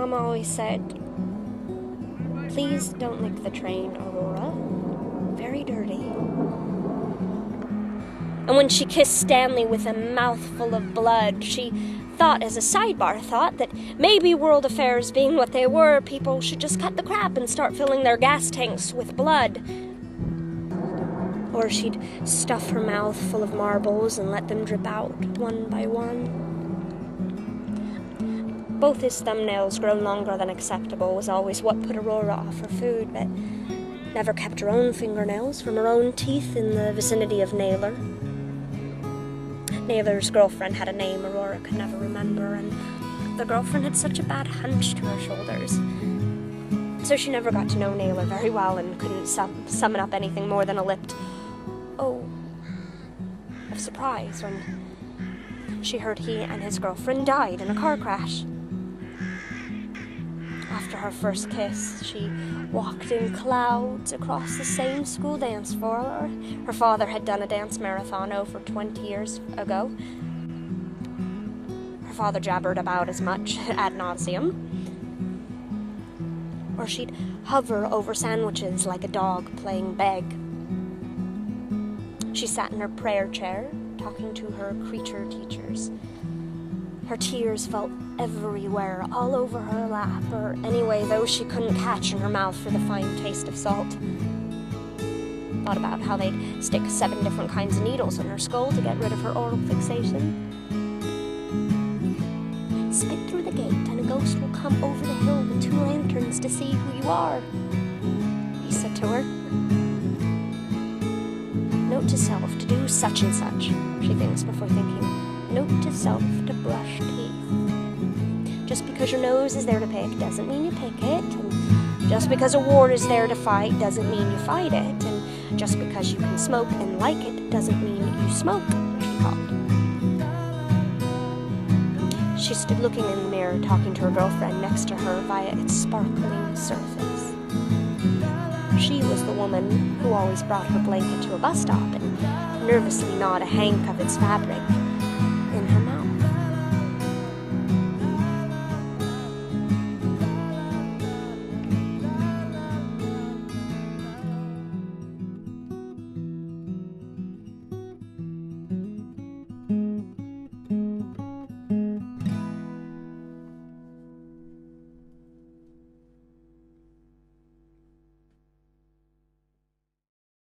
Mom always said, "Please don't lick the train, Aurora. Very dirty." And when she kissed Stanley with a mouthful of blood, she thought, as a sidebar thought, that maybe world affairs being what they were, people should just cut the crap and start filling their gas tanks with blood. Or she'd stuff her mouth full of marbles and let them drip out one by one. Both his thumbnails grown longer than acceptable was always what put Aurora off her food, but never kept her own fingernails from her own teeth in the vicinity of Naylor. Naylor's girlfriend had a name Aurora could never remember, and the girlfriend had such a bad hunch to her shoulders. So she never got to know Naylor very well and couldn't summon up anything more than a lipped "oh" of surprise when she heard he and his girlfriend died in a car crash. After her first kiss, she walked in clouds across the same school dance floor her father had done a dance marathon over 20 years ago. Her father jabbered about as much ad nauseum. Or she'd hover over sandwiches like a dog playing beg. She sat in her prayer chair, talking to her creature teachers. Her tears fell everywhere, all over her lap, or anyway those she couldn't catch in her mouth for the fine taste of salt. Thought about how they'd stick 7 different kinds of needles in her skull to get rid of her oral fixation. "Spit through the gate and a ghost will come over the hill with 2 lanterns to see who you are," he said to her. "Note to self to do such and such," she thinks before thinking. Note to self to brush teeth. Just because your nose is there to pick doesn't mean you pick it, and just because a war is there to fight doesn't mean you fight it, and just because you can smoke and like it doesn't mean you smoke, she thought. She stood looking in the mirror, talking to her girlfriend next to her via its sparkling surface. She was the woman who always brought her blanket to a bus stop and nervously gnawed a hank of its fabric.